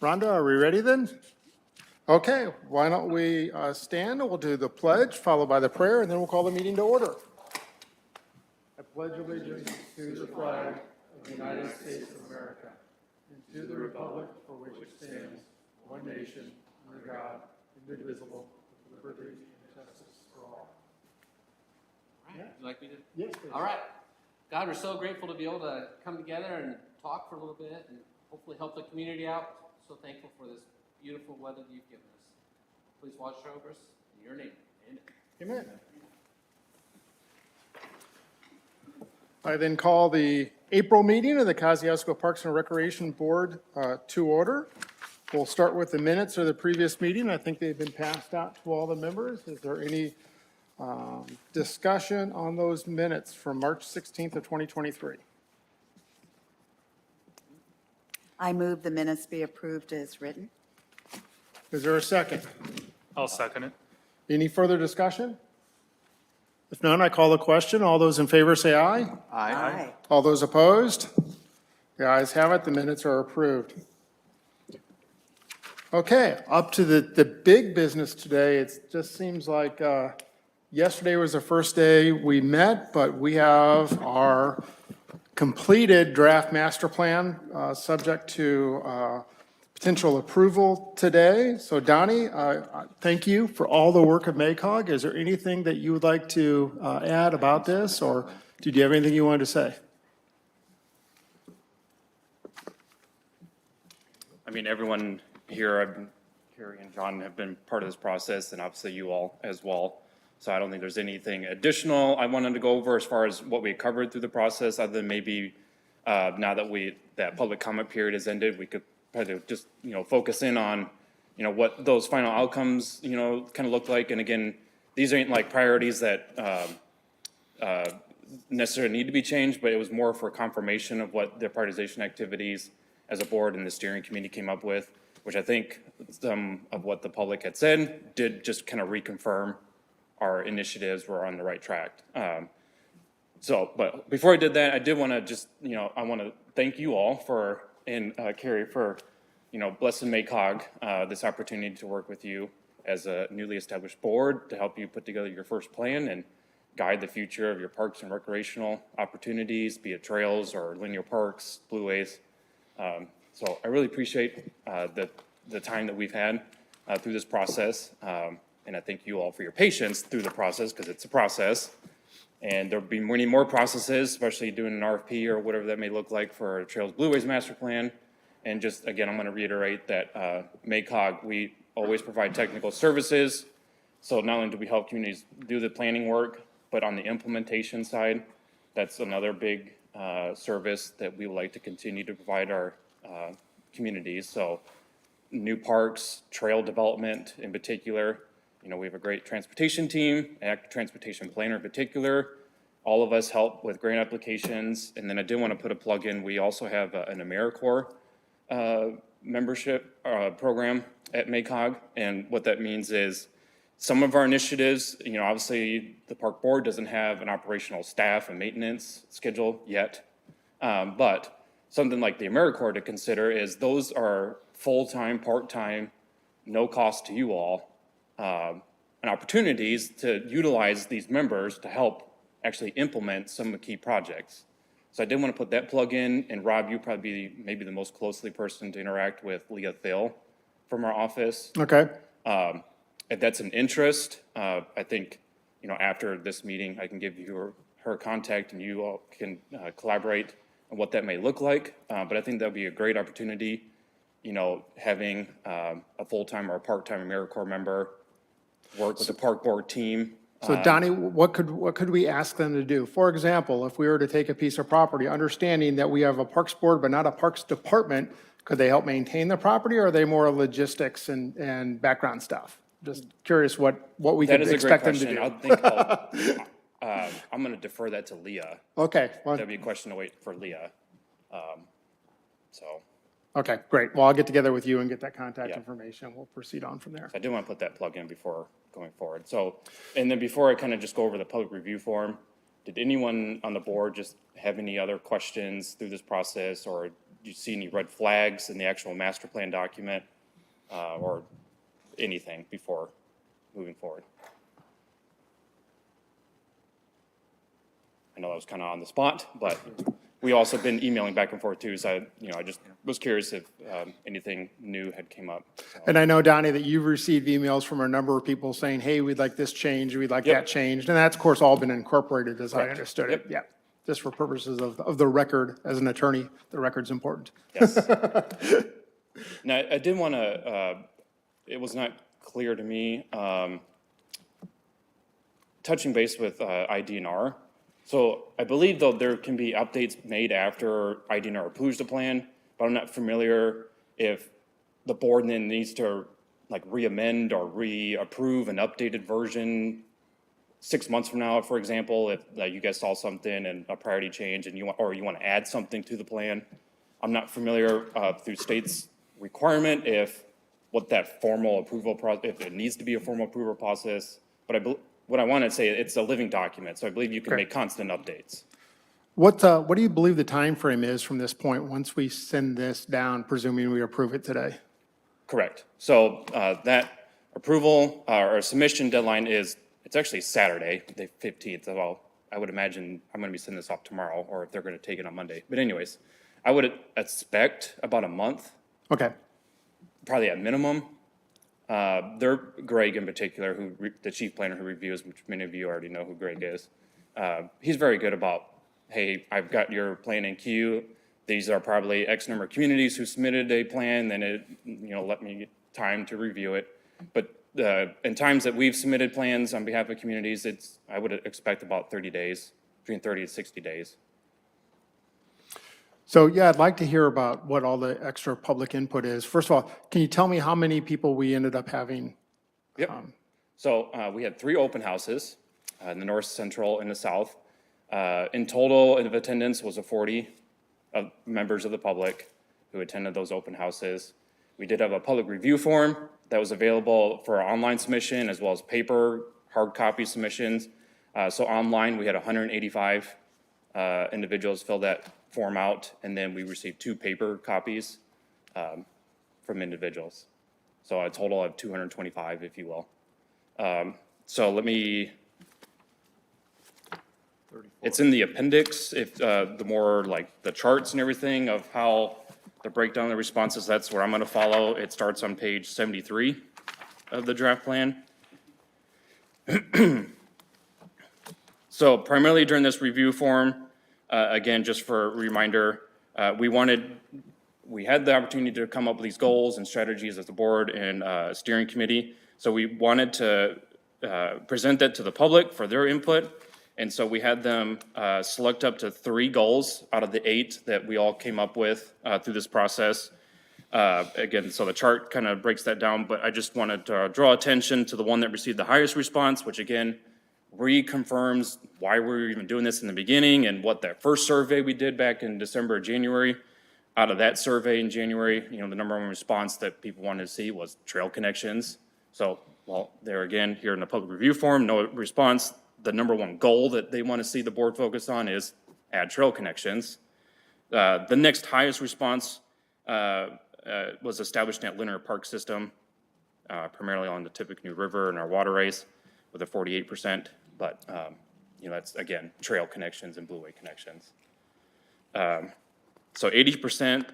Rhonda, are we ready then? Okay, why don't we stand and we'll do the pledge followed by the prayer and then we'll call the meeting to order. I pledge allegiance to the flag of the United States of America and to the republic for which it stands, one nation, under God, indivisible, with liberty and justice for all. All right. Would you like me to? Yes, please. All right. God, we're so grateful to be able to come together and talk for a little bit and hopefully help the community out. So thankful for this beautiful weather that you've given us. Please watch over us in your name. Amen. Amen. I then call the April meeting of the Kosciuszko Parks and Recreation Board to order. We'll start with the minutes of the previous meeting. I think they've been passed out to all the members. Is there any discussion on those minutes from March 16th of 2023? I move the minutes be approved as written. Is there a second? I'll second it. Any further discussion? If none, I call the question. All those in favor say aye. Aye. All those opposed? The ayes have it. The minutes are approved. Okay, up to the big business today. It just seems like yesterday was the first day we met, but we have our completed draft master plan subject to potential approval today. So Donnie, thank you for all the work of MACOG. Is there anything that you would like to add about this, or did you have anything you wanted to say? I mean, everyone here, Carrie and John have been part of this process, and obviously you all as well. So I don't think there's anything additional I wanted to go over as far as what we covered through the process, other than maybe now that that public comment period has ended, we could probably just, focus in on, what those final outcomes, kind of look like. And again, these ain't like priorities that necessarily need to be changed, but it was more for confirmation of what the prioritization activities as a board and the steering committee came up with, which I think some of what the public had said did just kind of reconfirm our initiatives were on the right track. But before I did that, I did want to just, I want to thank you all and Carrie for, blessing MACOG this opportunity to work with you as a newly established board to help you put together your first plan and guide the future of your parks and recreational opportunities, be it trails or linear parks, blueways. So I really appreciate the time that we've had through this process. And I thank you all for your patience through the process, because it's a process. And there'll be many more processes, especially doing an RFP or whatever that may look like for a Trails Blueways Master Plan. And just, again, I'm going to reiterate that MACOG, we always provide technical services. So not only do we help communities do the planning work, but on the implementation side, that's another big service that we would like to continue to provide our communities. So new parks, trail development in particular. We have a great transportation team, active transportation planner in particular. All of us help with grant applications. And then I did want to put a plug in. We also have an AmeriCorps membership program at MACOG. And what that means is some of our initiatives, obviously the park board doesn't have an operational staff and maintenance schedule yet. But something like the AmeriCorps to consider is those are full-time, part-time, no cost to you all. And opportunities to utilize these members to help actually implement some of the key projects. So I did want to put that plug in, and Rob, you probably be maybe the most closely person to interact with Leah Thill from our office. Okay. If that's an interest, I think, after this meeting, I can give you her contact and you all can collaborate on what that may look like. But I think that'd be a great opportunity, having a full-time or a part-time AmeriCorps member work with the park board team. So Donnie, what could we ask them to do? For example, if we were to take a piece of property, understanding that we have a parks board but not a parks department, could they help maintain the property, or are they more logistics and background stuff? Just curious what we could expect them to do. That is a great question. I'm going to defer that to Leah. Okay. Well, That'd be a question to wait for Leah. okay, great. Well, I'll get together with you and get that contact Yeah. information. We'll proceed on from there. I did want to put that plug in before going forward. So, and then before I kind of just go over the public review form, did anyone on the board just have any other questions through this process, or you see any red flags in the actual master plan document, or anything before moving forward. I know that was kind of on the spot, but we also been emailing back and forth too, so I just was curious if anything new had came up. So, And I know, Donnie, that you've received emails from a number of people saying, hey, we'd like this changed, we'd like Yep. that changed. And that's, of course, all been incorporated, as I Correct. understood it. Yep. Yeah, just for purposes of the record, as an attorney, the record's important. Yes. Now, I did want to, it was not clear to me, touching base with IDNR. So I believe though there can be updates made after IDNR approves the plan, but I'm not familiar if the board then needs to like re-amend or re-approve an updated version 6 months from now, for example, if you guys saw something and a priority change and you want to add something to the plan. I'm not familiar through state's requirement what that formal approval process, if it needs to be a formal approval process. But what I want to say, it's a living document, so I believe you can Okay. make constant updates. What do you believe the time frame is from this point, once we send this down, presuming we approve it today? Correct. So that approval or submission deadline it's actually Saturday, the 15th. Well, I would imagine I'm going to be sending this off tomorrow, or if they're going to take it on Monday. But anyways, I would expect about a month, Okay, probably at minimum. They're Greg in particular, the chief planner who reviews, which many of you already know who Greg is. He's very good about, hey, I've got your plan in queue. These are probably X number of communities who submitted a plan, then let me get time to review it. But in times that we've submitted plans on behalf of communities, I would expect about 30 days, between 30 and 60 days. so yeah, I'd like to hear about what all the extra public input is. First of all, can you tell me how many people we ended up having? Yep. So we had 3 open houses in the north, central, and the south. In total, in attendance was 40 of members of the public who attended those open houses. We did have a public review form that was available for online submission as well as paper, hard copy submissions. So online, we had 185 individuals fill that form out, and then we received 2 paper copies from individuals. So a total of 225, if you will. So it's in the appendix, if the more like the charts and everything of how the breakdown of the responses, that's where I'm going to follow. It starts on page 73 of the draft plan. So primarily during this review form, again, just for a reminder, we had the opportunity to come up with these goals and strategies as a board and steering committee. So we wanted to present that to the public for their input. And so we had them select up to 3 goals out of the 8 that we all came up with through this process. Again, so the chart kind of breaks that down, but I just wanted to draw attention to the one that received the highest response, which again, reconfirms why we were even doing this in the beginning and what that first survey we did back in December or January. Out of that survey in January, the number 1 response that people wanted to see was trail connections. So, well, there again, here in the public review form, no response. The number 1 goal that they want to see the board focus on is add trail connections. The next highest response was established at Linear Park System, primarily on the Tippecanoe River and our waterways with a 48%. But, that's, again, trail connections and blueway connections. So 80%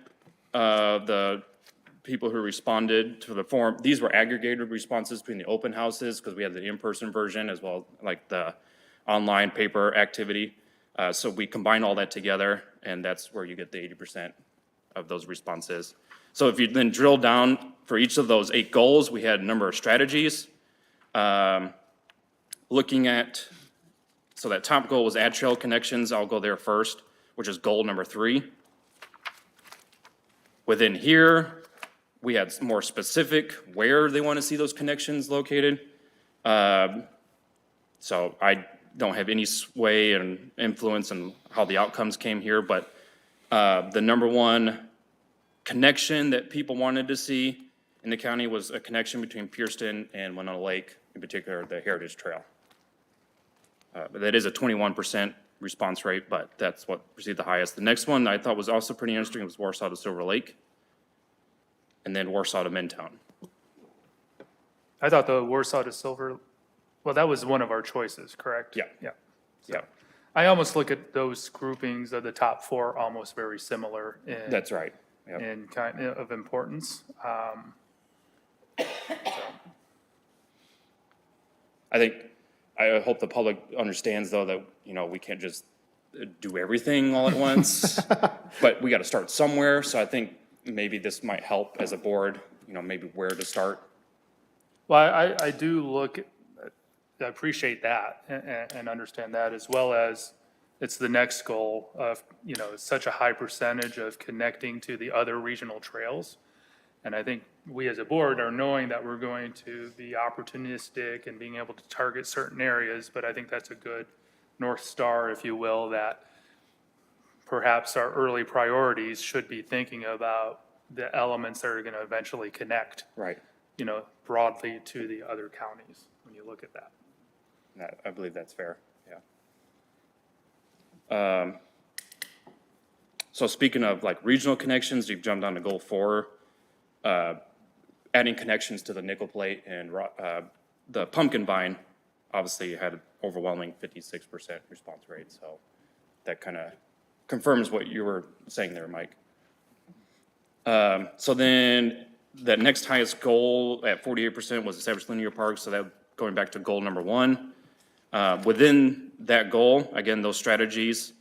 of the people who responded to the form, these were aggregated responses between the open houses because we had the in-person version as well like the online paper activity. So we combine all that together and that's where you get the 80% of those responses. So if you then drill down for each of those 8 goals, we had a number of strategies. Looking at, so that top goal was add trail connections. I'll go there first, which is goal number 3. Within here, we had more specific where they want to see those connections located. So I don't have any sway and influence in how the outcomes came here, but the number 1 connection that people wanted to see in the county was a connection between Pierceton and Winona Lake, in particular the Heritage Trail. But that is a 21% response rate, but that's what received the highest. The next one I thought was also pretty interesting was Warsaw to Silver Lake, and then Warsaw to Midtown. I thought the Warsaw to Silver, well, that was one of our choices, correct? Yeah. Yeah. Yeah, I almost look at those groupings of the top four almost very similar in. that's right. Yep. In kind of importance. I hope the public understands though that, we can't just do everything all at once, but we got to start somewhere. So I think maybe this might help as a board, maybe where to start. Well, I do I appreciate that and understand that, as well as it's the next goal of, such a high percentage of connecting to the other regional trails. And I think we as a board are knowing that we're going to be opportunistic and being able to target certain areas, but I think that's a good North Star, if you will, that perhaps our early priorities should be thinking about the elements that are going to eventually connect, Right. Broadly to the other counties when you look at that. I believe that's fair, yeah. So speaking of like regional connections, you've jumped on to goal 4, adding connections to the nickel plate and the pumpkin vine. Obviously you had an overwhelming 56% response rate, so that kind of confirms what you were saying there, Mike. So then the next highest goal at 48% was established linear parks, so that going back to goal number 1. Within that goal, again, those strategies,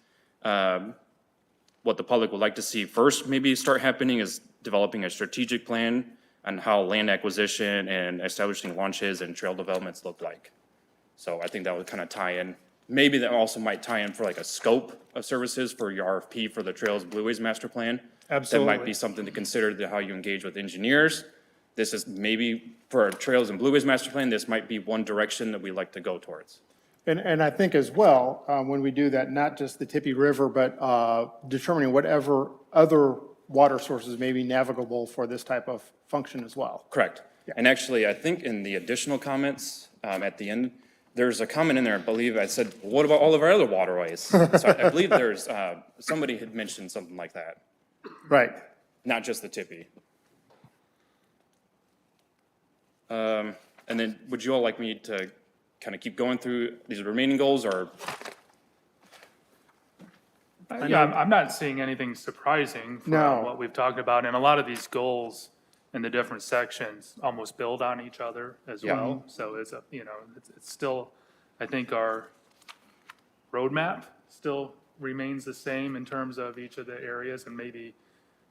what the public would like to see first maybe start happening is developing a strategic plan on how land acquisition and establishing launches and trail developments look like. So I think that would kind of tie in. Maybe that also might tie in for like a scope of services for your RFP for the Trails Blueways Master Plan. That might be something to consider, to how you engage with engineers. This is maybe for our Trails and Blueways Master Plan, this might be one direction that we'd like to go towards. And I think as well, when we do that, not just the Tippy River, but determining whatever other water sources may be navigable for this type of function as well. Correct. And actually, I think in the additional comments at the end, there's a comment in there, I believe I said, what about all of our other waterways? So I believe there's, somebody had mentioned something like that, Right. not just the Tippy. And then would you all like me to kind of keep going through these remaining goals, or? Yeah, I'm not seeing anything surprising No. from what we've talked about, and a lot of these goals in the different sections almost build on each other as Yeah. well. So it's it's still, I think our roadmap still remains the same in terms of each of the areas, and maybe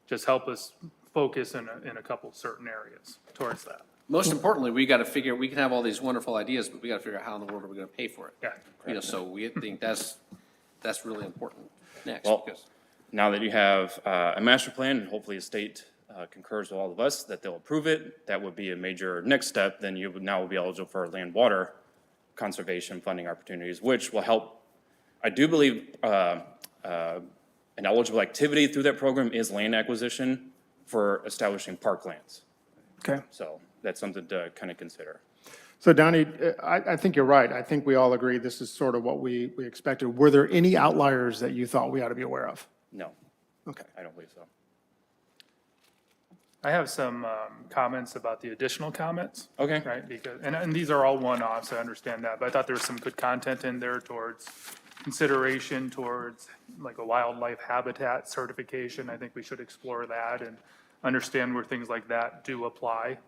just help us focus in a couple certain areas towards that. Most importantly, we got to figure, we can have all these wonderful ideas, but we got to figure out how in the world are we going to pay for it? Yeah. So we think that's really important next. Well, because now that you have a master plan, and hopefully the state concurs with all of us that they'll approve it, that would be a major next step. Then you would now be eligible for land water conservation funding opportunities, which will help. I do believe an eligible activity through that program is land acquisition for establishing parklands. Okay. So that's something to kind of consider. So Donnie, I think you're right. I think we all agree this is sort of what we expected. Were there any outliers that you thought we ought to be aware of? No, Okay. I don't believe so. I have some comments about the additional comments. Okay. Right, because, and these are all one-offs, I understand that, but I thought there was some good content in there towards consideration towards like a wildlife habitat certification. I think we should explore that and understand where things like that do apply.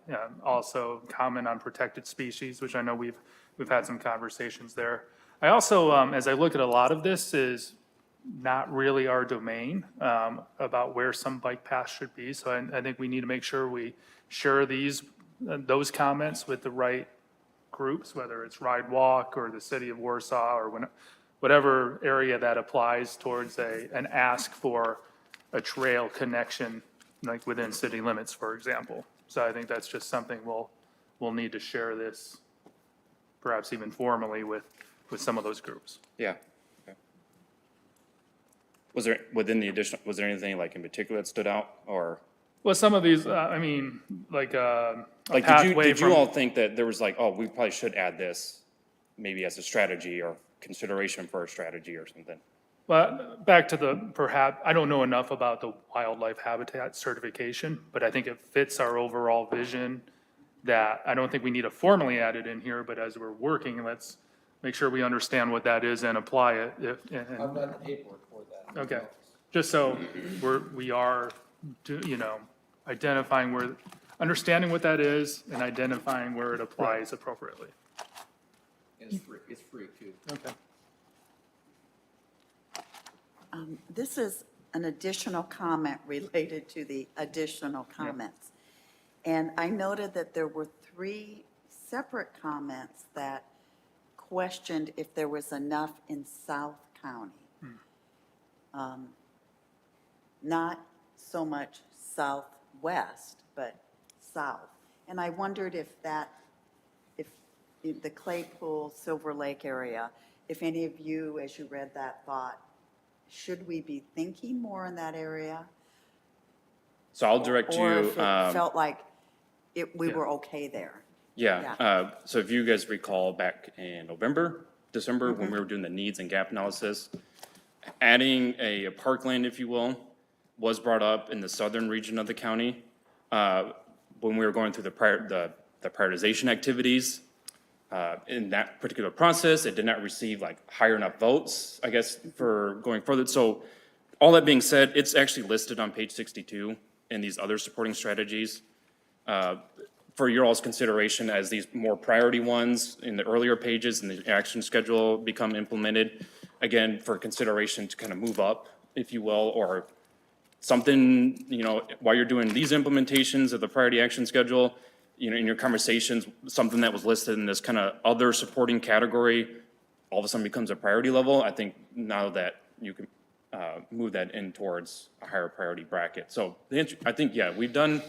Also comment on protected species, which I know we've had some conversations there. I also, as I look at a lot of this, is not really our domain about where some bike paths should be. So I think we need to make sure we share those comments with the right groups, whether it's Ride Walk or the city of Warsaw or whatever area that applies towards an ask for a trail connection, like within city limits, for example. So I think that's just something we'll need to share this, perhaps even formally with some of those groups. Yeah. Okay. Was there, within the additional, was there anything like in particular that stood out, or? Well, some of these, I mean, like a Like, pathway did you from. all think that there was like, oh, we probably should add this maybe as a strategy or consideration for a strategy or something. Well, back to the perhaps, I don't know enough about the wildlife habitat certification, but I think it fits our overall vision that I don't think we need to formally add it in here, but as we're working, let's make sure we understand what that is and apply it. I've got the paperwork for that. Okay, just so we are, identifying where, understanding what that is and identifying where it applies appropriately. It's free too. Okay. This is an additional comment related to the additional comments. And I noted that there were 3 separate comments that questioned if there was enough in South County. Not so much southwest, but south. And I wondered if the Claypool, Silver Lake area, if any of you, as you read that, thought, should we be thinking more in that area? So I'll direct you. Or if it felt like we were okay there? So if you guys recall back in November, December, when we were doing the needs and gap analysis, adding a parkland, if you will, was brought up in the southern region of the county. When we were going through the prioritization activities, in that particular process, it did not receive like higher enough votes, I guess, for going further. So all that being said, it's actually listed on page 62 in these other supporting strategies. For your all's consideration as these more priority ones in the earlier pages and the action schedule become implemented, again, for consideration to kind of move up, if you will, or something, while you're doing these implementations of the priority action schedule, in your conversations, something that was listed in this kind of other supporting category, all of a sudden becomes a priority level. I think now that you can move that in towards a higher priority bracket. So the answer, I think, yeah, we've done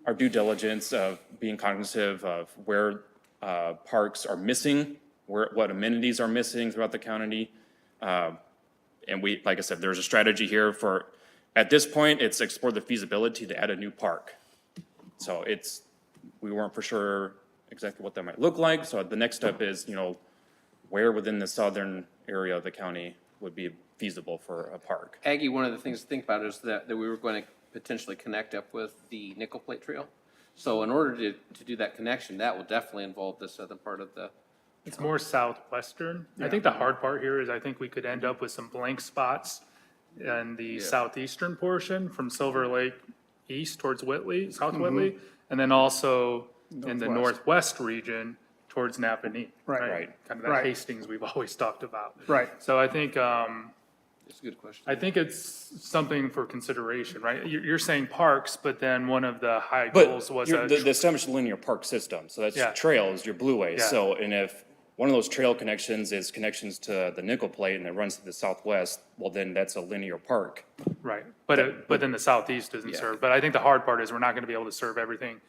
our due diligence of being cognizant of where parks are missing, what amenities are missing throughout the county. And we, like I said, there's a strategy here for, at this point, it's explore the feasibility to add a new park. So we weren't for sure exactly what that might look like. So the next step is, where within the southern area of the county would be feasible for a park. Aggie, one of the things to think about is that we were going to potentially connect up with the Nickel Plate Trail. So in order to do that connection, that will definitely involve the southern part of the. It's more southwestern. I think the hard part here is I think we could end up with some blank spots in the southeastern portion from Silver Lake east towards Whitley, South Whitley, and then also in the northwest region towards Napanee. Right. Kind of that Right. Hastings we've always talked about. Right. So I think, It's a good question. I think it's something for consideration, right? You're saying parks, but then one of the high But goals was the established linear park system, so that's Yeah. trails, your blueways. Yeah. So, and if one of those trail connections is connections to the Nickel Plate and it runs to the southwest, well, then that's a linear park. right, but then the southeast isn't served. But I think the hard part is we're not going to be able to serve everything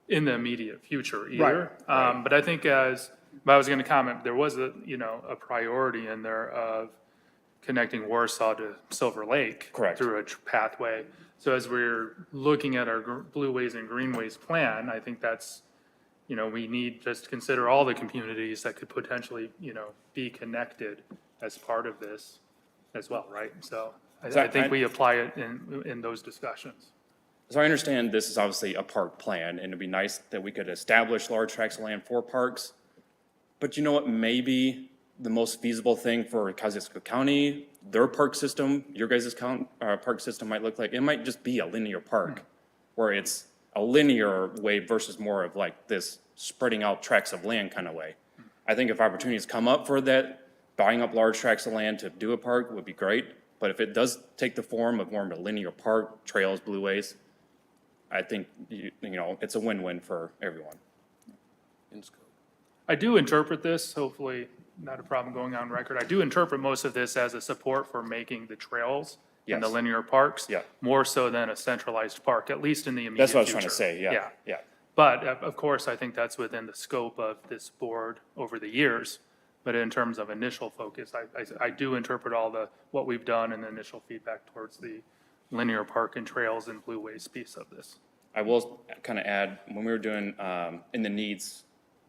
in the immediate future either. But I think but I was going to comment, there was a priority in there of connecting Warsaw to Silver Lake. Correct. Through a pathway. So as we're looking at our Blueways and Greenways plan, I think that's, we need just to consider all the communities that could potentially, be connected as part of this as well, right? So I think we apply it in those discussions. So I understand this is obviously a park plan, and it'd be nice that we could establish large tracts of land for parks. But you know what, maybe the most feasible thing for Kosciuszko County, their park system, your guys' park system might look like, it might just be a linear park, where it's a linear way versus more of like this spreading out tracts of land kind of way. I think if opportunities come up for that, buying up large tracts of land to do a park would be great. But if it does take the form of more of a linear park, trails, blueways, I think, it's a win-win for everyone. In scope. I do interpret this, hopefully not a problem going on record, I do interpret most of this as a support for making the trails and the Yes. linear parks. Yeah. More so than a centralized park, at least in the immediate That's what I was trying to future. say, yeah. But of course, I think that's within the scope of this board over the years. But in terms of initial focus, I do interpret what we've done and the initial feedback towards the linear park and trails and blueways piece of this. I will kind of add, when we were doing, in the needs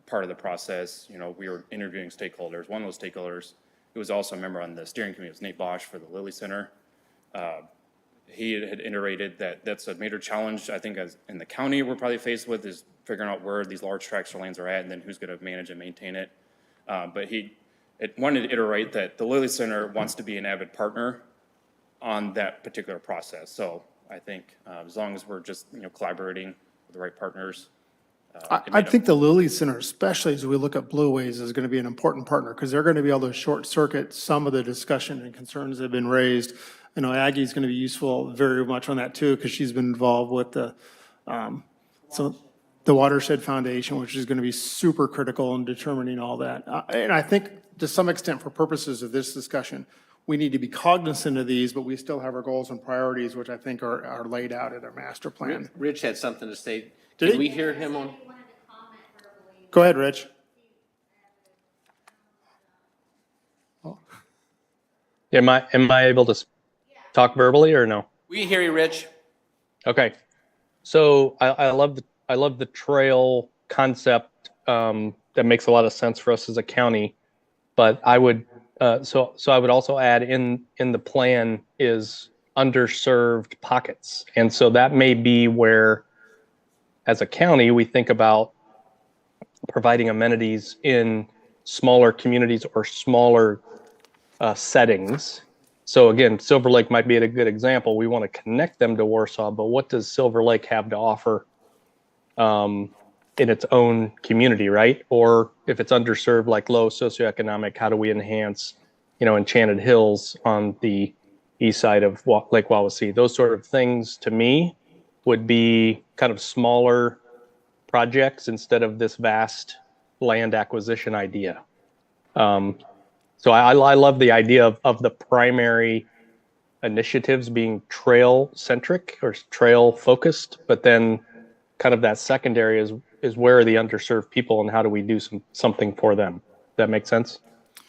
part of the process, we were interviewing stakeholders. One of those stakeholders who was also a member on the steering committee, was Nate Bosch for the Lilly Center. He had iterated that that's a major challenge, I think, as in the county we're probably faced with, is figuring out where these large tracts or lands are at and then who's going to manage and maintain it. But he wanted to iterate that the Lilly Center wants to be an avid partner on that particular process. So I think as long as we're just, collaborating with the right partners. I think the Lilly Center, especially as we look at Blue Ways, is going to be an important partner because they're going to be able to short circuit some of the discussion and concerns that have been raised. I know Aggie's going to be useful very much on that too, because she's been involved with the Watershed Foundation, which is going to be super critical in determining all that. And I think to some extent, for purposes of this discussion, we need to be cognizant of these, but we still have our goals and priorities, which I think are laid out in our master plan. Rich had something to say. Did Did he? we hear him on? Go ahead, Rich. Am I able to talk verbally or no? We hear you, Rich. Okay. So I love the trail concept. That makes a lot of sense for us as a county. But I would so I would also add in the plan is underserved pockets. And so that may be where, as a county, we think about providing amenities in smaller communities or smaller settings. So again, Silver Lake might be a good example. We want to connect them to Warsaw, but what does Silver Lake have to offer in its own community, right? Or if it's underserved, like low socioeconomic, how do we enhance, Enchanted Hills on the east side of Lake Wawasee? Those sort of things, to me, would be kind of smaller projects instead of this vast land acquisition idea. So I love the idea of the primary initiatives being trail centric or trail focused, but then kind of that secondary is where are the underserved people and how do we do something for them? Does that make sense?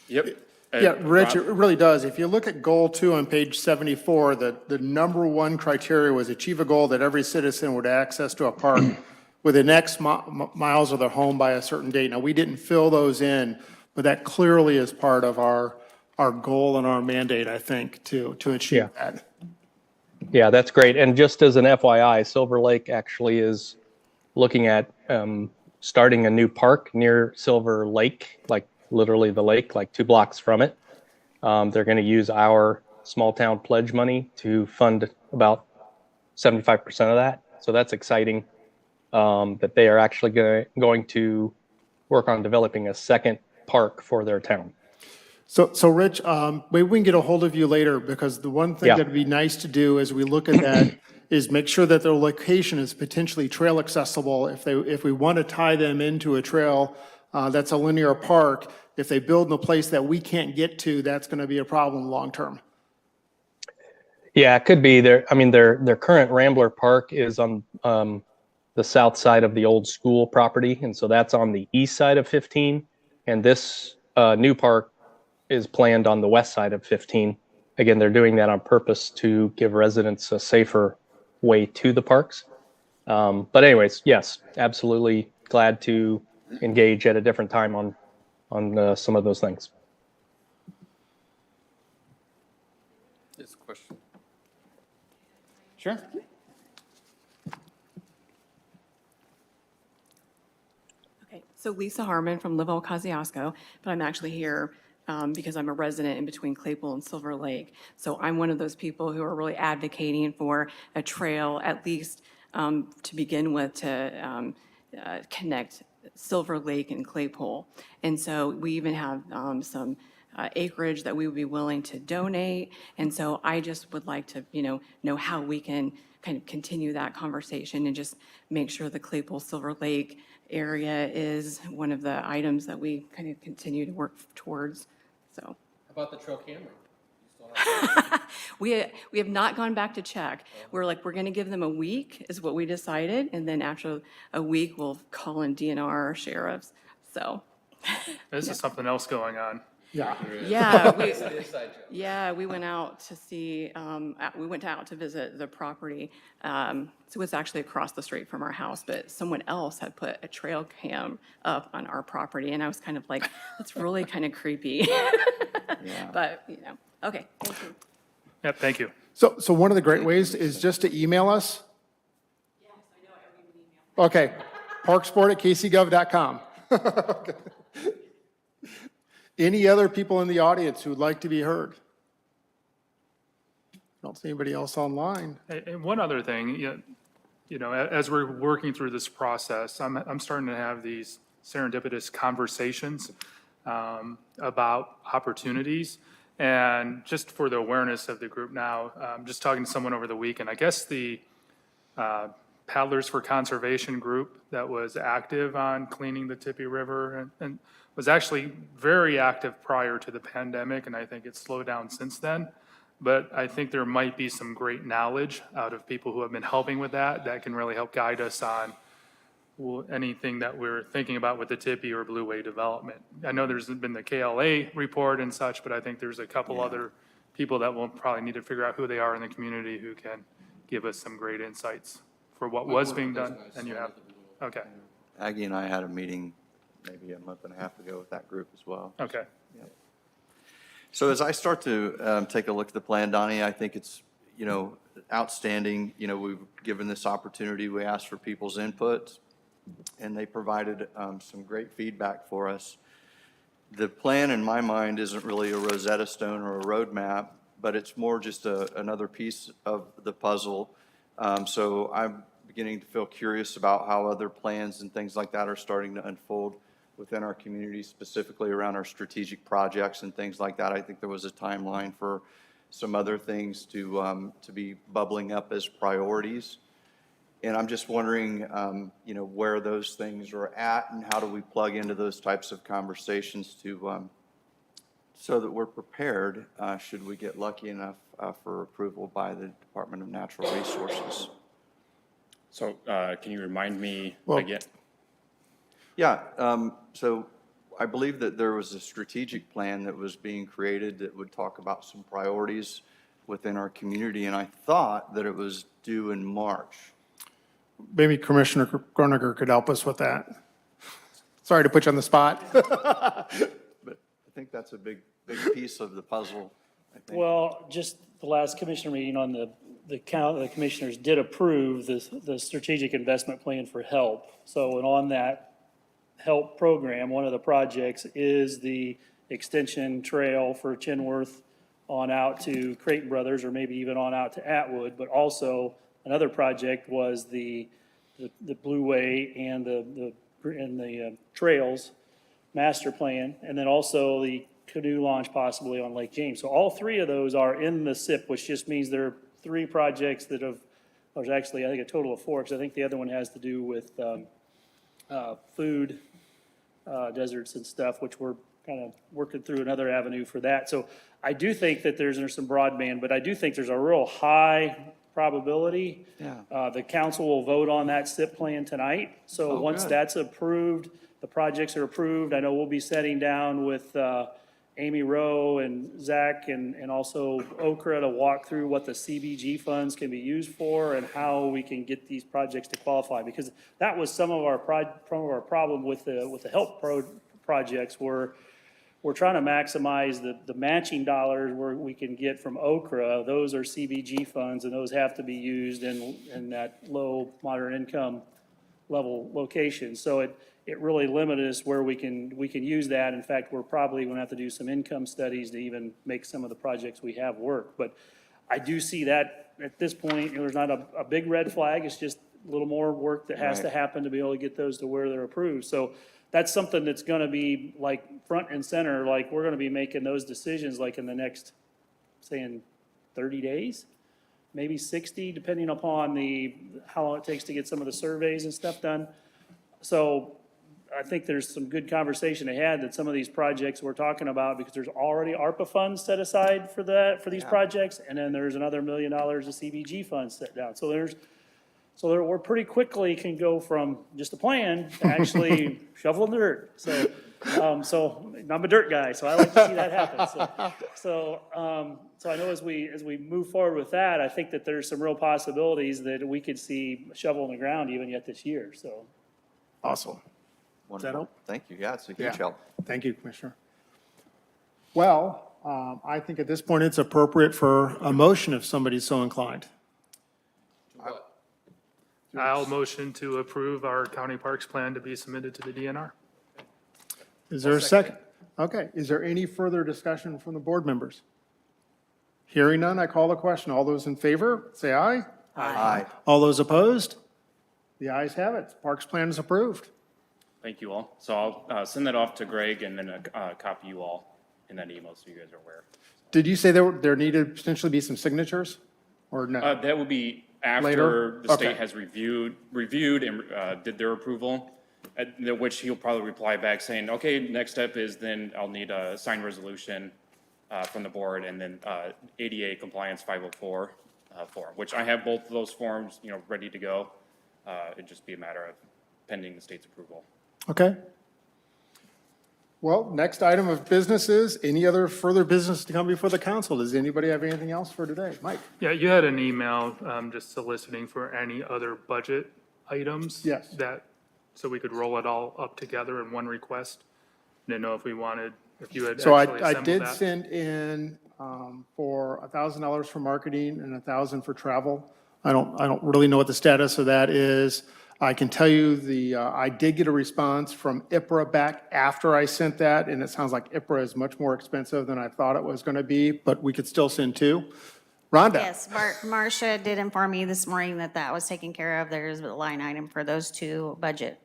Yep. Yeah, Rich, it really does. If you look at goal 2 on page 74, the number one criteria was achieve a goal that every citizen would access to a park within X miles of their home by a certain date. Now, we didn't fill those in, but that clearly is part of our goal and our mandate, I think, to achieve that. Yeah, that's great. And just as an FYI, Silver Lake actually is looking at starting a new park near Silver Lake, like literally the lake, like 2 blocks from it. They're going to use our small town pledge money to fund about 75% of that. So that's exciting that they are actually going to work on developing a second park for their town. So Rich, maybe we can get a hold of you later, because the one thing that'd be nice to do as we look at that is make sure that their location is potentially trail accessible. If we want to tie them into a trail that's a linear park, if they build in a place that we can't get to, that's going to be a problem long-term. Yeah, it could be. Their current Rambler Park is on the south side of the old school property, and so that's on the east side of 15. And this new park is planned on the west side of 15. Again, they're doing that on purpose to give residents a safer way to the parks. But anyways, yes, absolutely glad to engage at a different time on some of those things. This question. Sure. Okay, so Lisa Harmon from Live Old Kosciuszko, but I'm actually here because I'm a resident in between Claypool and Silver Lake. So I'm one of those people who are really advocating for a trail, at least to begin with, to connect Silver Lake and Claypool. And so we even have some acreage that we would be willing to donate. And so I just would like to, know how we can kind of continue that conversation and just make sure the Claypool Silver Lake area is one of the items that we kind of continue to work towards. So How about the trail camera? You still have- we have not gone back to check. We're going to give them a week is what we decided. And then after a week, we'll call in DNR or sheriffs. So This is something else going on. Yeah. Yeah, we, Inside joke. yeah, we went out to see, we went out to visit the property. So it's actually across the street from our house, but someone else had put a trail cam up on our property, and I was kind of like, that's really kind of creepy. But, okay, thank you. Yep, thank you. So one of the great ways is just to email us. Yes, I know everyone emailed. Okay, parksport@kcgov.com. Any other people in the audience who would like to be heard? Don't see anybody else online. And one other thing, as we're working through this process, I'm starting to have these serendipitous conversations about opportunities. And just for the awareness of the group now, just talking to someone over the weekend, I guess the Paddlers for Conservation group that was active on cleaning the Tippy River and was actually very active prior to the pandemic, and I think it's slowed down since then. But I think there might be some great knowledge out of people who have been helping with that can really help guide us on anything that we're thinking about with the Tippy or Blue Way development. I know there's been the KLA report and such, but I think there's a couple other people that we'll probably need to figure out who they are in the community who can give us some great insights for what was being done, and you have, okay, Aggie and I had a meeting maybe a month and a half ago with that group as well. okay. So as I start to take a look at the plan, Donnie, I think it's, outstanding. We've given this opportunity. We asked for people's input, and they provided some great feedback for us. The plan, in my mind, isn't really a Rosetta Stone or a roadmap, but it's more just another piece of the puzzle. So I'm beginning to feel curious about how other plans and things like that are starting to unfold within our community, specifically around our strategic projects and things like that. I think there was a timeline for some other things to be bubbling up as priorities. And I'm just wondering, where those things are at and how do we plug into those types of conversations so that we're prepared should we get lucky enough for approval by the Department of Natural Resources. So can you remind me Well- again? Yeah, so I believe that there was a strategic plan that was being created that would talk about some priorities within our community, and I thought that it was due in March. Maybe Commissioner Groniger could help us with that. Sorry to put you on the spot. But I think that's a big piece of the puzzle, I think. Well, just the last commissioner meeting on the commissioners did approve the strategic investment plan for HELP. So, and on that HELP program, one of the projects is the extension trail for Chenworth on out to Creighton Brothers, or maybe even on out to Atwood. But also another project was the Blue Way and the trails master plan, and then also the canoe launch possibly on Lake James. So all three of those are in the SIP, which just means there are three projects that there's actually, I think, a total of four, because I think the other one has to do with food deserts and stuff, which we're kind of working through another avenue for that. So I do think that there's some broadband, but I do think there's a real high probability. Yeah. The council will vote on that SIP plan tonight. So Oh, once good. that's approved, the projects are approved. I know we'll be sitting down with Amy Rowe and Zach and also Okra to walk through what the CBG funds can be used for and how we can get these projects to qualify. Because that was some of our problem with the HELP projects, were we're trying to maximize the matching dollars where we can get from Okra. Those are CBG funds, and those have to be used in that low, moderate income level location. So it really limited us where we can use that. In fact, we're probably going to have to do some income studies to even make some of the projects we have work. But I do see that at this point, there's not a big red flag. It's just a little more work that has to Right. happen to be able to get those to where they're approved. So that's something that's going to be like front and center. Like, we're going to be making those decisions like in the next, say, in 30 days, maybe 60, depending upon how long it takes to get some of the surveys and stuff done. So I think there's some good conversation ahead that some of these projects we're talking about, because there's already ARPA funds set aside for these projects, and then there's another $1 million of CBG funds set down. So we're pretty quickly can go from just a plan to actually shoveling the dirt. So So I'm a dirt guy, so I like to see that happen. So I know as we move forward with that, I think that there's some real possibilities that we could see a shovel in the ground even yet this year, so. Awesome. Wonderful. help? Thank you. Yeah, it's a Yeah. huge help. Thank you, Commissioner. Well, I think at this point, it's appropriate for a motion if somebody's so inclined. What? I'll motion to approve our county parks plan to be submitted to the DNR. Is there a second? Okay, is there any further discussion from the board members? Hearing none, I call the question. All those in favor, say aye. Aye. All those opposed? The ayes have it. Parks plan is approved. Thank you all. So I'll send that off to Greg and then copy you all in that email so you guys are aware. Did you say there needed to potentially be some signatures or no? That would be Later? after the Okay. state has reviewed and did their approval, at which he'll probably reply back saying, okay, next step is then I'll need a signed resolution from the board and then ADA compliance 504 form, which I have both of those forms, ready to go. It'd just be a matter of pending the state's approval. Okay. Well, next item of business is any other further business to come before the council? Does anybody have anything else for today? Mike? Yeah, you had an email just soliciting for any other budget items. Yes. So we could roll it all up together in one request. Didn't know if you had So actually I assembled did that. send in for $1,000 for marketing and $1,000 for travel. I don't really know what the status of that is. I can tell you I did get a response from IPRA back after I sent that, and it sounds like IPRA is much more expensive than I thought it was going to be, but we could still send two. Rhonda? Yes, Marcia did inform me this morning that that was taken care of. There's a line item for those two budget.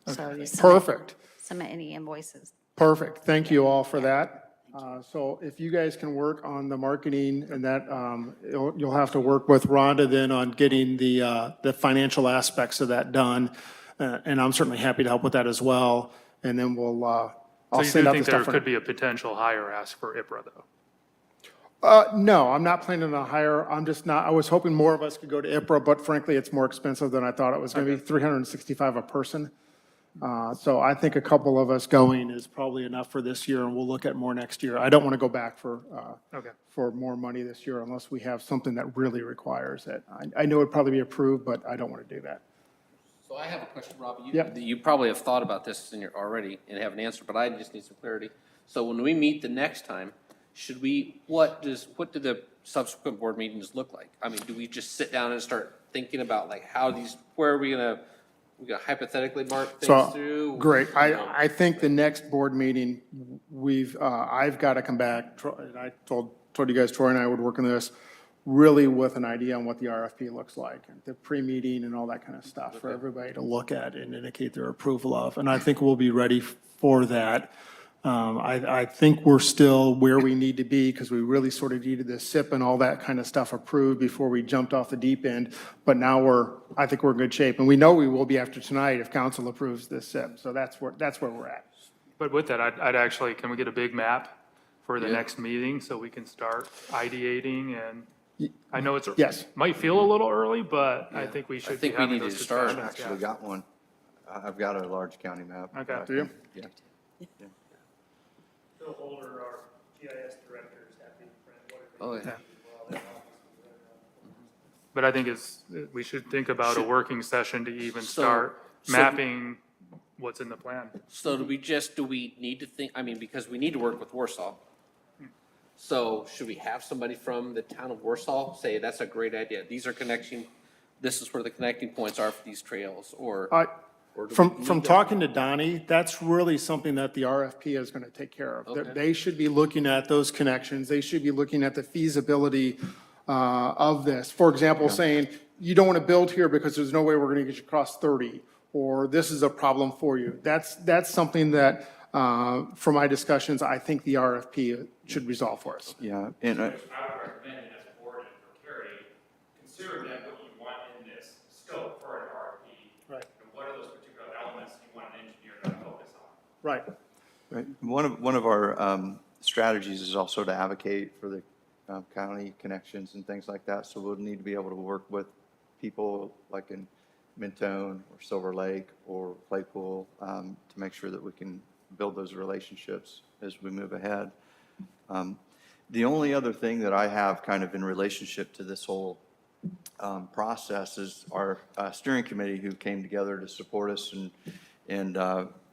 So you Perfect. submit any invoices. Perfect. Thank you all for that. So if you guys can work on the marketing and that, you'll have to work with Rhonda then on getting the financial aspects of that done. And I'm certainly happy to help with that as well. And then I'll So you send do out the think there stuff. could be a potential higher ask for IPRA though? No, I'm not planning to hire. I was hoping more of us could go to IPRA, but frankly, it's more expensive than I thought it was going to be, $365 a person. So I think a couple of us going is probably enough for this year, and we'll look at more next year. I don't want to go back Okay. for more money this year unless we have something that really requires it. I know it'd probably be approved, but I don't want to do that. So I have a question, Rob. Yep. You probably have thought about this already and have an answer, but I just need some clarity. So when we meet the next time, what do the subsequent board meetings look like? I mean, do we just sit down and start thinking about like where are we gonna hypothetically mark things through? Great. I think the next board meeting, I've got to come back, and I told you guys, Troy and I would work on this, really with an idea on what the RFP looks like, the pre-meeting and all that kind of stuff for everybody to look at and indicate their approval of. And I think we'll be ready for that. I think we're still where we need to be because we really sort of needed the SIP and all that kind of stuff approved before we jumped off the deep end. But now I think we're in good shape. And we know we will be after tonight if council approves this SIP. So that's where we're at. But with that, can we get a big map for the next meeting so we can start ideating and I know Yes. might feel a little early, but I think we should be think we having need those to start. discussions. Actually got one. I've got a large county map. Okay. I Do you? can- Yeah. Phil Holder, our GIS director, is happy to print Oh, yeah. But I think we should think about a working session to even So- start so- mapping what's in the plan. So do we need to think, because we need to work with Warsaw. So should we have somebody from the town of Warsaw say, that's a great idea, this is where the connecting points are for these trails, or do we From need to- talking to Donnie, that's really something that the RFP is going to take care of. Okay. They should be looking at those connections. They should be looking at the feasibility of this. For example, saying, you don't want to build here because there's no way we're going to get you across 30, or this is a problem for you. That's something that, from my discussions, I think the RFP should resolve for us. Yeah, and I would recommend as a board and for Carrie, consider that what you want in this scope for an RFP. Right. And what are those particular elements you want an engineer to focus on? Right. right, one of our strategies is also to advocate for the county connections and things like that. So we'll need to be able to work with people like in Mentone or Silver Lake or Claypool to make sure that we can build those relationships as we move ahead. The only other thing that I have kind of in relationship to this whole process is our steering committee who came together to support us and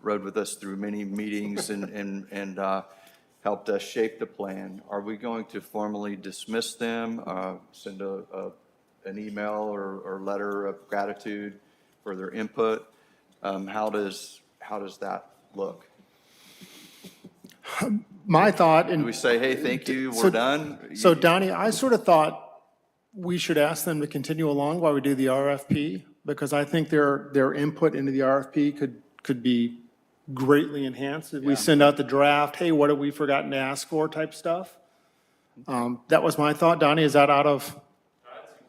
rode with us through many meetings and helped us shape the plan. Are we going to formally dismiss them, send an email or letter of gratitude for their input? How does that look? My thought, Do we and say, hey, thank you, So- we're done? so Donnie, I sort of thought we should ask them to continue along while we do the RFP, because I think their input into the RFP could be greatly enhanced. If we send out the draft, hey, what have we forgotten to ask for type stuff? That was my thought. Donnie, is that out of?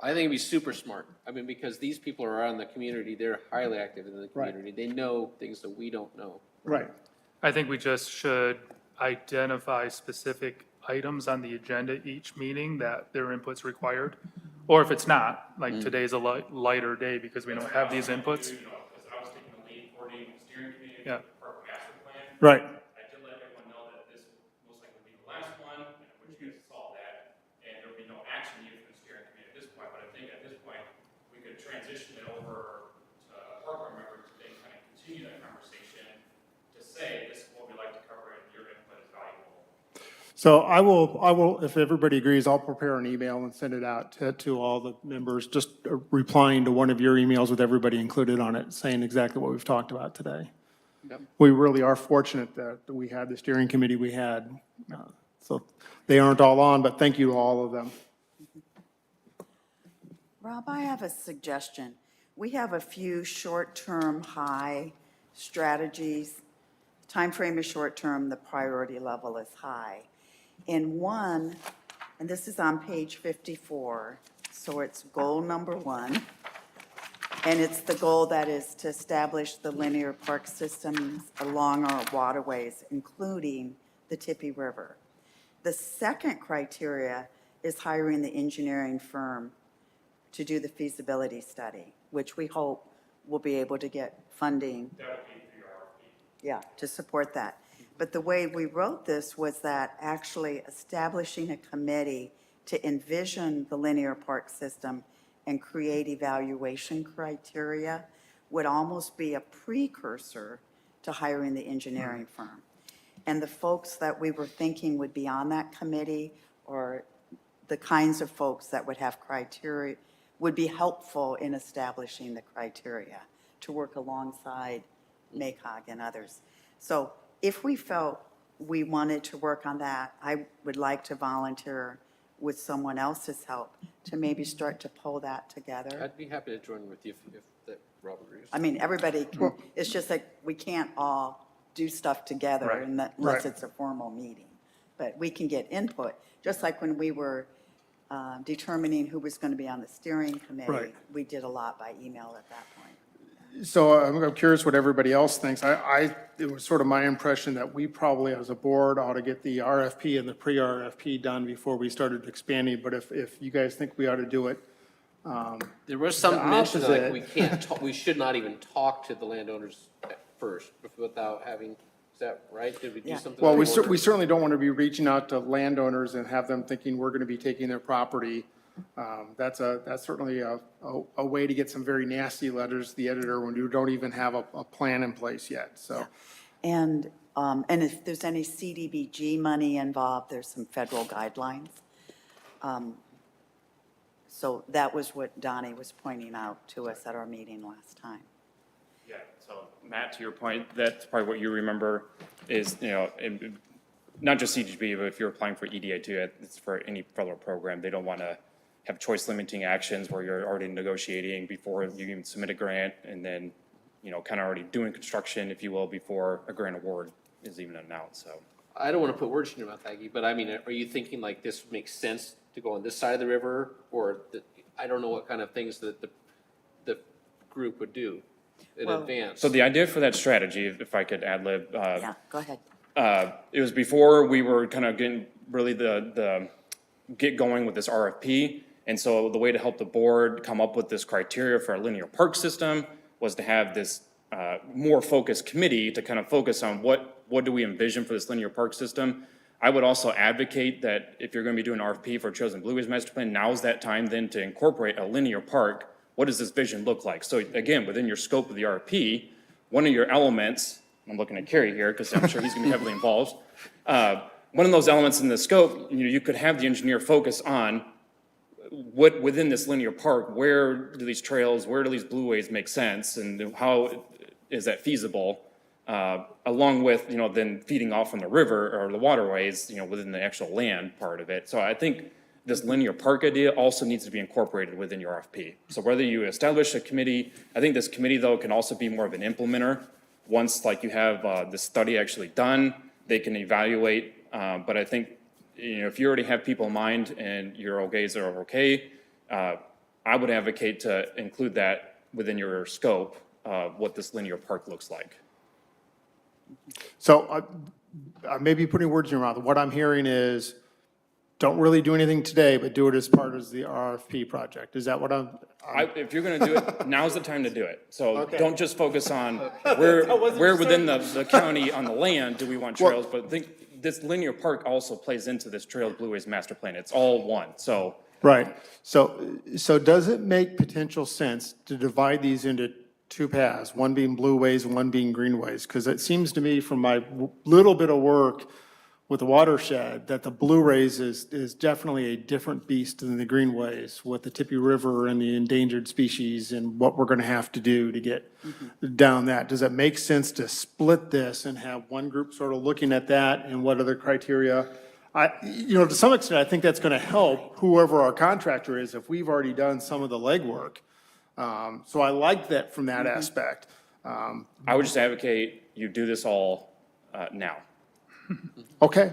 I think it'd be super smart. I mean, because these people are out in the community, they're highly active in the Right. community. They know things that we don't know. Right. I think we just should identify specific items on the agenda each meeting that their input's required. Or if it's not, like today's a lighter day because we don't have these inputs. Because I was taking the lead coordinating the steering committee Yeah. for our master plan. Right. I did let everyone know that this will most likely be the last one, which you guys saw that, and there'll be no action needed from the steering committee at this point, but I think at this point, we could transition it over to a program member to then kind of continue that conversation to say, this is what we like to cover, and your input is valuable. So I will, if everybody agrees, I'll prepare an email and send it out to all the members, just replying to one of your emails with everybody included on it, saying exactly what we've talked about today. Yep. We really are fortunate that we had the steering committee we had. So they aren't all on, but thank you to all of them. Rob, I have a suggestion. We have a few short-term high strategies. Time frame is short-term, the priority level is high. In one, and this is on page 54, so it's goal number 1. And it's the goal that is to establish the linear park systems along our waterways, including the Tippy River. The second criteria is hiring the engineering firm to do the feasibility study, which we hope will be able to get funding. Yeah, to support that. But the way we wrote this was that actually establishing a committee to envision the linear park system and create evaluation criteria would almost be a precursor to hiring the engineering firm. And the folks that we were thinking would be on that committee, or the kinds of folks that would have criteria, would be helpful in establishing the criteria to work alongside MACOG and others. So if we felt we wanted to work on that, I would like to volunteer with someone else's help to maybe start to pull that together. I'd be happy to join with you if that Rob agrees. I mean, everybody, can- it's just like, we can't all do stuff together Right. unless Right. it's a formal meeting. But we can get input, just like when we were determining who was going to be on the steering committee. Right. We did a lot by email at that point. So I'm curious what everybody else thinks. It was sort of my impression that we probably, as a board, ought to get the RFP and the pre-RFP done before we started expanding. But if you guys think we ought to do it, There was some The mention like opposite. we can't, we should not even talk to the landowners at first without having, is that right? Did we do Yeah. something? well, like we that? we certainly don't want to be reaching out to landowners and have them thinking we're going to be taking their property. That's certainly a way to get some very nasty letters to the editor when you don't even have a plan in place yet, so. And if there's any CDBG money involved, there's some federal guidelines. So that was what Donnie was pointing out to us at our meeting last time. Yeah, so Matt, to your point, that's probably what you remember is, not just CGB, but if you're applying for EDA too, it's for any federal program. They don't want to have choice limiting actions where you're already negotiating before you even submit a grant and then, kind of already doing construction, if you will, before a grant award is even announced, so. I don't want to put words in your mouth, Aggie, but I mean, are you thinking like this makes sense to go on this side of the river? Or I don't know what kind of things that the group would do in Well- advance. So the idea for that strategy, if I could ad lib, Yeah, go ahead. it was before we were kind of getting really get going with this RFP. And so the way to help the board come up with this criteria for a linear park system was to have this more focused committee to kind of focus on what do we envision for this linear park system. I would also advocate that if you're going to be doing RFP for Trails and Blueways Master Plan, now's that time then to incorporate a linear park. What does this vision look like? So again, within your scope of the RFP, one of your elements, I'm looking at Kerry here because I'm sure he's going to be heavily involved. One of those elements in the scope, you could have the engineer focus on what within this linear park, where do these trails, where do these blueways make sense, and how is that feasible? Along with, then feeding off from the river or the waterways, within the actual land part of it. So I think this linear park idea also needs to be incorporated within your RFP. So whether you establish a committee, I think this committee though can also be more of an implementer. Once like you have the study actually done, they can evaluate. But I think, if you already have people in mind and your OKs are okay, I would advocate to include that within your scope of what this linear park looks like. So I may be putting words in your mouth. What I'm hearing is, don't really do anything today, but do it as part of the RFP project. Is that what If you're gonna do it, now's the time to do it. So Okay. don't just focus on where within the county on the land do we want trails, but think this linear park also plays into this Trails Blueways master plan. It's all one, so. Right. So does it make potential sense to divide these into two paths, one being blueways and one being greenways? Because it seems to me from my little bit of work with the watershed that the blueways is definitely a different beast than the greenways with the Tippy River and the endangered species and what we're going to have to do to get down that. Does it make sense to split this and have one group sort of looking at that and what other criteria? To some extent, I think that's going to help whoever our contractor is if we've already done some of the legwork. So I like that from that aspect. I would just advocate you do this all now. Okay,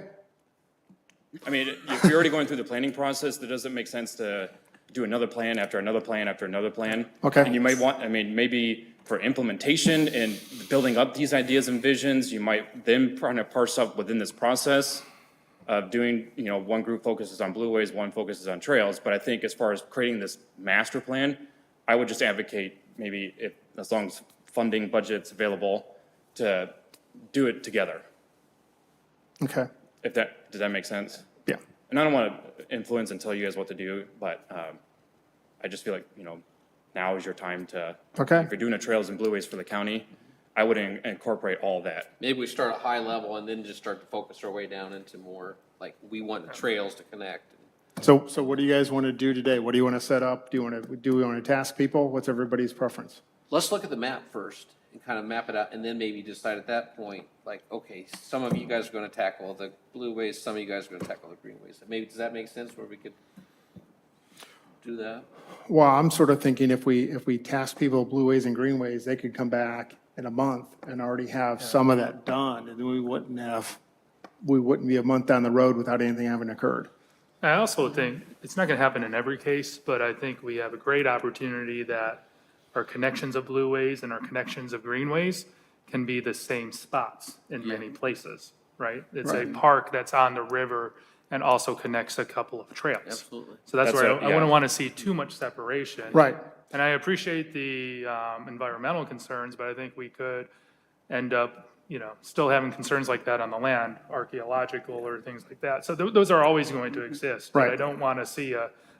I mean, if you're already going through the planning process, it doesn't make sense to do another plan after another plan after another plan. Okay. And you might want, maybe for implementation and building up these ideas and visions, you might then try to parse up within this process of doing, one group focuses on blueways, one focuses on trails. But I think as far as creating this master plan, I would just advocate maybe as long as funding budget's available to do it together. okay, Does that make sense? yeah. And I don't want to influence and tell you guys what to do, but I just feel like, now is your time to. Okay. If you're doing a trails and blueways for the county, I would incorporate all that. Maybe we start at high level and then just start to focus our way down into more, like, we want the trails to connect. So what do you guys want to do today? What do you want to set up? Do we want to task people? What's everybody's preference? Let's look at the map first and kind of map it out, and then maybe decide at that point, like, okay, some of you guys are going to tackle the blueways, some of you guys are going to tackle the greenways. Maybe, does that make sense where we could do that? Well, I'm sort of thinking if we task people blueways and greenways, they could come back in a month and already have some of that done, and then we wouldn't be a month down the road without anything having occurred. I also think it's not going to happen in every case, but I think we have a great opportunity that our connections of blueways and our connections of greenways can be the same spots in many places, right? It's a park that's on the river and also connects a couple of trails. Absolutely. So that's where I wouldn't yeah. want to see too much separation. Right. And I appreciate the environmental concerns, but I think we could end up, still having concerns like that on the land, archaeological or things like that. So those are always going to exist. But I Right. don't want to see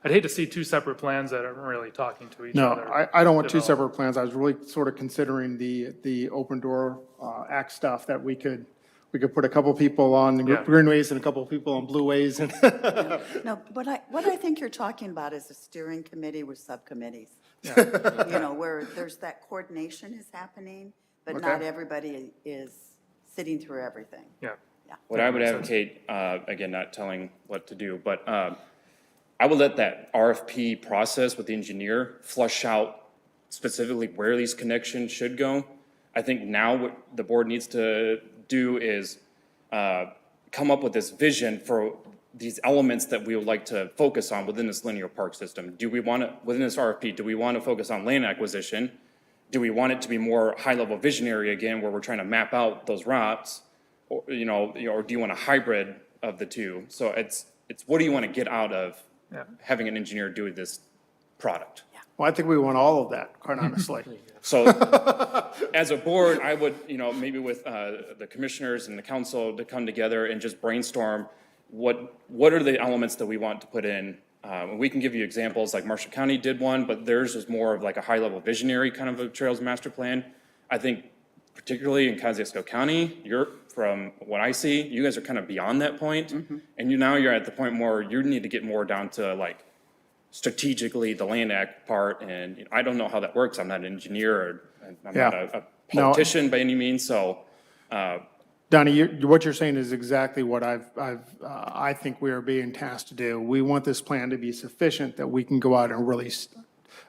I'd hate to see two separate plans that aren't really talking to each No, other. I don't want two develop. separate plans. I was really sort of considering the open door act stuff that we could put a couple people on the Yeah. greenways and a couple people on blueways and. No, what I think you're talking about is a steering committee with subcommittees. Where there's that coordination is happening, but not Okay. everybody is sitting through everything. Yeah. What I would advocate, again, not telling what to do, but I would let that RFP process with the engineer flush out specifically where these connections should go. I think now what the board needs to do is come up with this vision for these elements that we would like to focus on within this linear park system. Do we want to, within this RFP, do we want to focus on land acquisition? Do we want it to be more high-level visionary again, where we're trying to map out those routes? Or, or do you want a hybrid of the two? So it's what do you want to get out of having an engineer do this product? Well, I think we want all of that, quite honestly. So as a board, I would, maybe with the commissioners and the council to come together and just brainstorm what are the elements that we want to put in. And we can give you examples, like Marshall County did one, but theirs was more of like a high-level visionary kind of a trails master plan. I think particularly in Kosciuszko County, from what I see, you guys are kind of beyond that point. And now you're at the point where you need to get more down to like strategically the land act part. And I don't know how that works. I'm not an engineer or I'm not a No. politician by any means. So Donnie, what you're saying is exactly what I think we are being tasked to do. We want this plan to be sufficient that we can go out and really,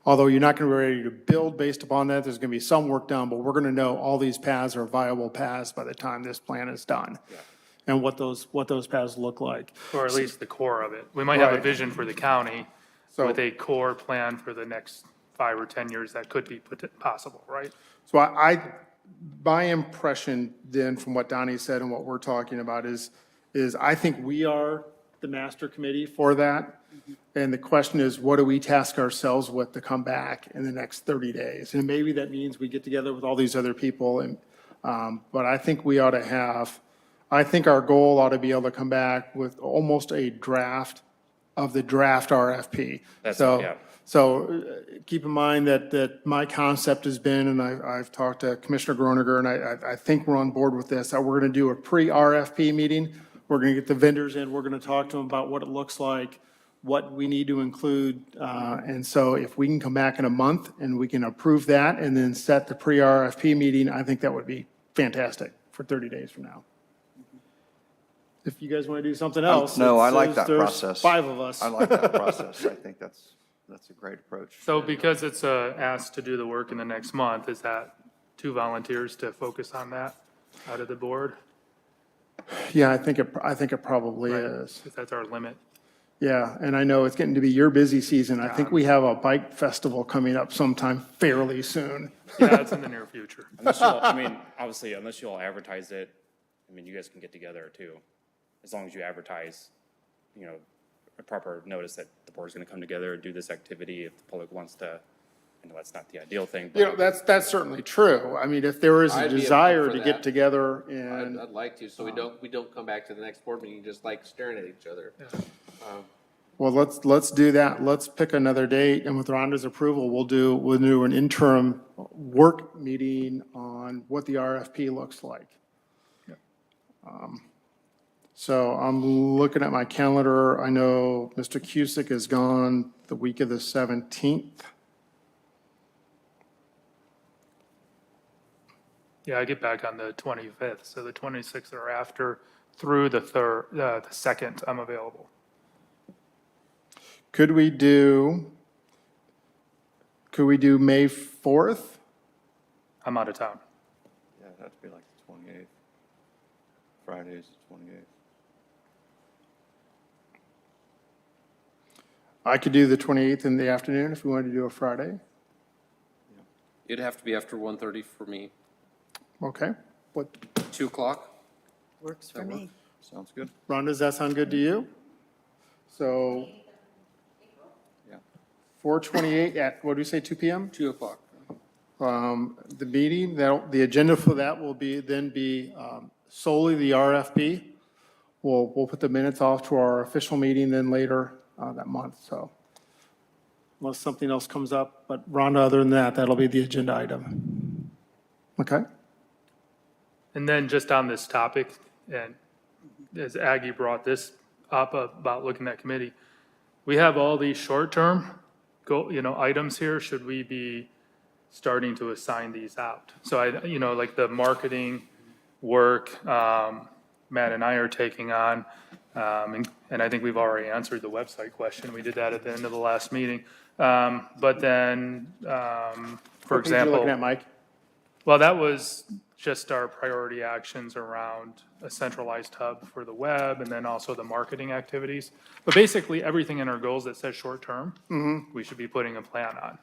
although you're not going to be ready to build based upon that, there's going to be some work done, but we're going to know all these paths are viable paths by the time this plan is done. And what those paths look like. Or at least the core of it. We might have a Right. vision for the county So- with a core plan for the next 5 or 10 years that could be possible, right? So my impression then from what Donnie said and what we're talking about is I think we are the master committee for that. And the question is, what do we task ourselves with to come back in the next 30 days? And maybe that means we get together with all these other people and, but I think we ought to have, I think our goal ought to be able to come back with almost a draft of the draft RFP. So keep in mind that my concept has been, and I've talked to Commissioner Groniger, and I think we're on board with this, that we're going to do a pre-RFP meeting. We're going to get the vendors in, we're going to talk to them about what it looks like, what we need to include. And so if we can come back in a month and we can approve that and then set the pre-RFP meeting, I think that would be fantastic for 30 days from now. If you guys want to do something else. No, I like there's that process. 5 of us. I like that process. I think that's a great approach. So because it's asked to do the work in the next month, is that 2 volunteers to focus on that out of the board? Yeah, I think it probably is. Because that's our limit. Yeah, and I know it's getting to be your busy season. I think we have a bike festival coming up sometime fairly soon. Yeah, it's in the near future. Obviously, unless you all advertise it, you guys can get together too. As long as you advertise, a proper notice that the board's going to come together and do this activity if the public wants to. I know that's not the ideal thing, but That's certainly true. I mean, if there is a I'd be up desire for to that. get together I'd, and, I'd like to, so we don't come back to the next board meeting just like staring at each other. well, let's do that. Let's pick another date, and with Rhonda's approval, we'll do an interim work meeting on what the RFP looks like. So I'm looking at my calendar. I know Mr. Cusick is gone the week of the 17th. Yeah, I get back on the 25th, so the 26th or after through the 2nd, I'm available. Could we do May 4th? I'm out of town. Yeah, that'd be like the 28th. Friday's the 28th. I could do the 28th in the afternoon if we wanted to do a Friday. It'd have to be after 1:30 for me. Okay. What, 2 o'clock? Works for me. Sounds good. Rhonda, does that sound good to you? So Yeah. 4/28 at, what do we say, 2 PM? 2 o'clock. The meeting, the agenda for that will be solely the RFP. We'll put the minutes off to our official meeting then later that month, so. Unless something else comes up, but Rhonda, other than that, that'll be the agenda item. Okay? And then just on this topic, and as Aggie brought this up about looking at committee, we have all these short-term items here. Should we be starting to assign these out? So like the marketing work, Matt and I are taking on, and I think we've already answered the website question. We did that at the end of the last meeting. But then, for What page you looking example, at, Mike? well, that was just our priority actions around a centralized hub for the web and then also the marketing activities. But basically, everything in our goals that says short-term, we should be putting a plan on.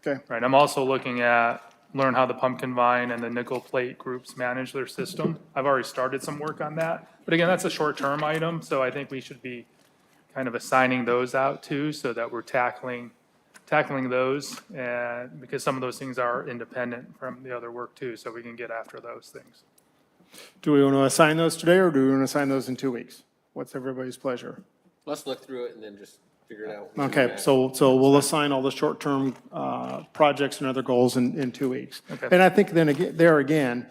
Okay. Right, I'm also looking at learn how the Pumpkin Vine and the Nickel Plate groups manage their system. I've already started some work on that. But again, that's a short-term item, so I think we should be kind of assigning those out too, so that we're tackling tackling those, and because some of those things are independent from the other work too, so we can get after those things. Do we want to assign those today, or do we want to assign those in 2 weeks? What's everybody's pleasure? Let's look through it and then just figure it out. Okay, so we'll assign all the short-term projects and other goals in 2 weeks. Okay. And I think then again, there again,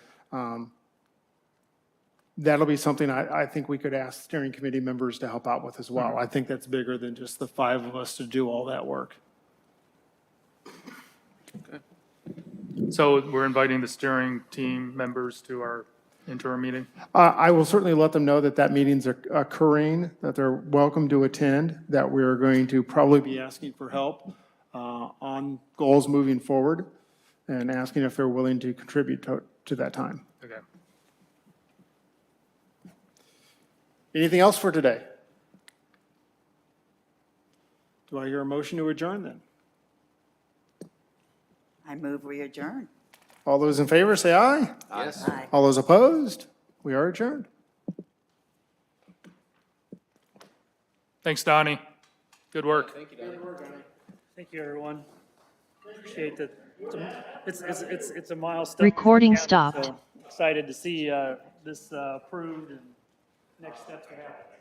that'll be something I think we could ask steering committee members to help out with as well. I think that's bigger than just the 5 of us to do all that work. So we're inviting the steering team members to our interim meeting? I will certainly let them know that that meeting's occurring, that they're welcome to attend, that we're going to probably be asking for help on goals moving forward, and asking if they're willing to contribute to that time. Okay. Anything else for today? Do I hear a motion to adjourn then? I move we adjourn. All those in favor, say aye. Yes. Aye. All those opposed? We are adjourned. Thanks, Donnie. Good work. Thank you, Donnie. Thank you, everyone. Appreciate that. It's a milestone. Recording stopped. So excited to see this approved and next steps to happen.